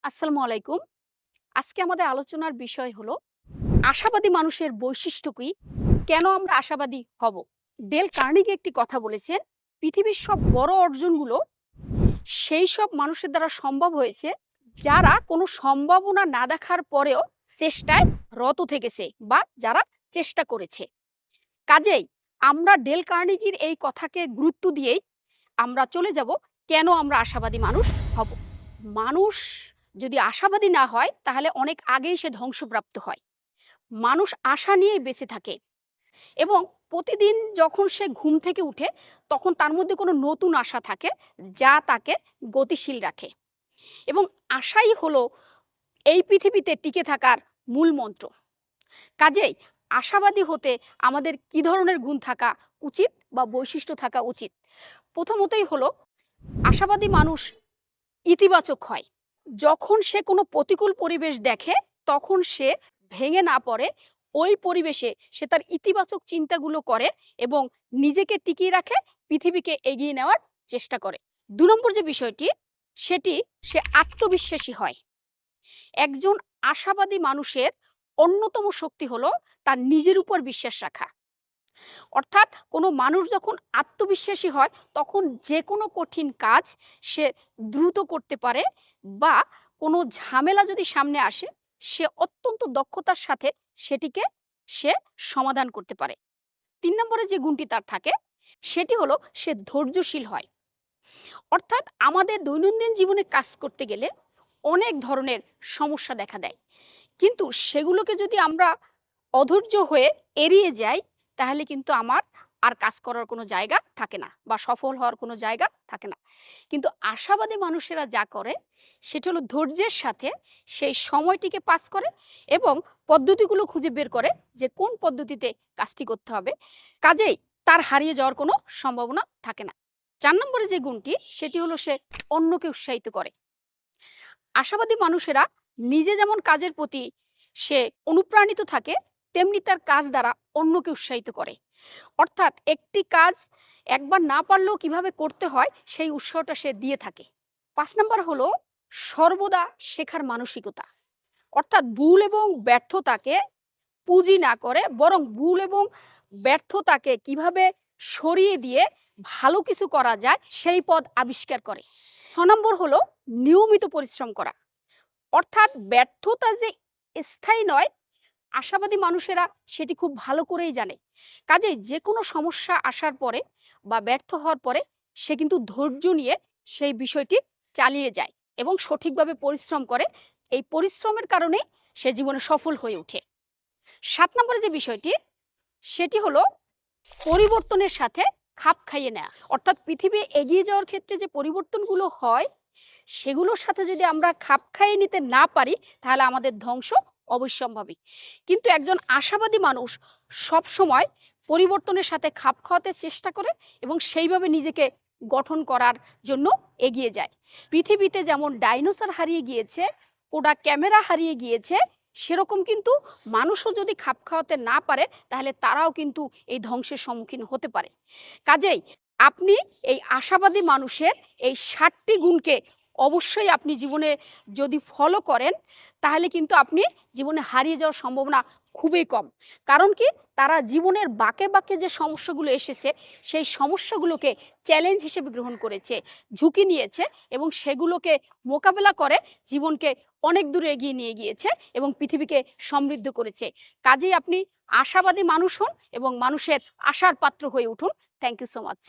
আসসালামু আলাইকুম। আজকে আমাদের আলোচনার বিষয় হলো আশাবাদী মানুষের বৈশিষ্ট্য কি? কেন আমরা আশাবাদী হব? ডেল কার্নেগি একটি কথা বলেছেন, পৃথিবীর সব বড় অর্জনগুলো সেই সব মানুষের দ্বারা সম্ভব হয়েছে যারা কোনো সম্ভাবনা না দেখার পরেও চেষ্টায় রত থেকেছে বা যারা চেষ্টা করেছে। কাজেই আমরা ডেল কার্নেগির এই কথাকে গুরুত্ব দিয়েই আমরা চলে যাব কেন আমরা আশাবাদী মানুষ হব। মানুষ যদি আশাবাদী না হয় তাহলে অনেক আগেই সে ধ্বংসপ্রাপ্ত হয়। মানুষ আশা নিয়েই বেঁচে থাকে এবং প্রতিদিন যখন সে ঘুম থেকে উঠে তখন তার মধ্যে কোনো নতুন আশা থাকে যা তাকে গতিশীল রাখে এবং আশাই হলো এই পৃথিবীতে টিকে থাকার মূল মন্ত্র। কাজেই আশাবাদী হতে আমাদের কি ধরনের গুণ থাকা উচিত বা বৈশিষ্ট্য থাকা উচিত? প্রথমতই হলো আশাবাদী মানুষ ইতিবাচক হয়। যখন সে কোনো প্রতিকূল পরিবেশ দেখে তখন সে ভেঙে না পড়ে ওই পরিবেশে সে তার ইতিবাচক চিন্তাগুলো করে এবং নিজেকে টিকিয়ে রাখে, পৃথিবীকে এগিয়ে নেওয়ার চেষ্টা করে। ২ নম্বর যে বিষয়টি সেটি সে আত্মবিশ্বাসী হয়। একজন আশাবাদী মানুষের অন্যতম শক্তি হলো তার নিজের উপর বিশ্বাস রাখা। অর্থাৎ কোনো মানুষ যখন আত্মবিশ্বাসী হয় তখন যে কোনো কঠিন কাজ সে দ্রুত করতে পারে বা কোনো ঝামেলা যদি সামনে আসে সে অত্যন্ত দক্ষতার সাথে সেটিকে সে সমাধান করতে পারে। ৩ নম্বরে যে গুণটি তার থাকে সেটি হলো সে ধৈর্যশীল হয়। অর্থাৎ আমাদের দৈনন্দিন জীবনে কাজ করতে গেলে অনেক ধরনের সমস্যা দেখা দেয়। কিন্তু সেগুলোকে যদি আমরা অধৈর্য হয়ে এড়িয়ে যাই তাহলে কিন্তু আমার আর কাজ করার কোনো জায়গা থাকে না বা সফল হওয়ার কোনো জায়গা থাকে না। কিন্তু আশাবাদী মানুষেরা যা করে সেটা হলো ধৈর্যের সাথে সেই সময়টিকে পাস করে এবং পদ্ধতিগুলো খুঁজে বের করে যে কোন পদ্ধতিতে কাজটি করতে হবে। কাজেই তার হারিয়ে যাওয়ার কোনো সম্ভাবনা থাকে না। ৪ নম্বরে যে গুণটি সেটি হলো সে অন্যকে উৎসাহিত করে। আশাবাদী মানুষেরা নিজে যেমন কাজের প্রতি সে অনুপ্রাণিত থাকে তেমনি তার কাজ দ্বারা অন্যকে উৎসাহিত করে। অর্থাৎ একটি কাজ একবার না পারলেও কিভাবে করতে হয় সেই উৎসাহটা সে দিয়ে থাকে। ৫ নাম্বার হলো সর্বদা শেখার মানসিকতা। অর্থাৎ ভুল এবং ব্যর্থতাকে পুঁজি না করে বরং ভুল এবং ব্যর্থতাকে কিভাবে সরিয়ে দিয়ে ভালো কিছু করা যায় সেই পথ আবিষ্কার করে। ৬ নম্বর হলো নিয়মিত পরিশ্রম করা। অর্থাৎ ব্যর্থতা যে স্থায়ী নয়, আশাবাদী মানুষেরা সেটি খুব ভালো করেই জানে। কাজেই যেকোনো সমস্যা আসার পরে বা ব্যর্থ হওয়ার পরে সে কিন্তু ধৈর্য নিয়ে সেই বিষয়টি চালিয়ে যায় এবং সঠিকভাবে পরিশ্রম করে। এই পরিশ্রমের কারণে সে জীবনে সফল হয়ে ওঠে। ৭ নম্বরে যে বিষয়টি সেটি হলো পরিবর্তনের সাথে খাপ খাইয়ে নেয়া। অর্থাৎ পৃথিবী এগিয়ে যাওয়ার ক্ষেত্রে যে পরিবর্তনগুলো হয় সেগুলোর সাথে যদি আমরা খাপ খাইয়ে নিতে না পারি তাহলে আমাদের ধ্বংস অবশ্যম্ভাবী। কিন্তু একজন আশাবাদী মানুষ সবসময় পরিবর্তনের সাথে খাপ খাওয়াতে চেষ্টা করে এবং সেইভাবে নিজেকে গঠন করার জন্য এগিয়ে যায়। পৃথিবীতে যেমন ডাইনোসর হারিয়ে গিয়েছে, কোডাক ক্যামেরা হারিয়ে গিয়েছে, সেরকম কিন্তু মানুষও যদি খাপ খাওয়াতে না পারে তাহলে তারাও কিন্তু এই ধ্বংসের সম্মুখীন হতে পারে। কাজেই আপনি এই আশাবাদী মানুষের এই ৭টি গুণকে অবশ্যই আপনি জীবনে যদি ফলো করেন তাহলে কিন্তু আপনি জীবনে হারিয়ে যাওয়ার সম্ভাবনা খুবই কম। কারণ কি? তারা জীবনের বাঁকে বাঁকে যে সমস্যাগুলো এসেছে সেই সমস্যাগুলোকে চ্যালেঞ্জ হিসেবে গ্রহণ করেছে, ঝুঁকি নিয়েছে এবং সেগুলোকে মোকাবেলা করে জীবনকে অনেক দূরে এগিয়ে নিয়ে গিয়েছে এবং পৃথিবীকে সমৃদ্ধ করেছে। কাজেই আপনি আশাবাদী মানুষ হন এবং মানুষের আশার পাত্র হয়ে উঠুন। Thank you so much.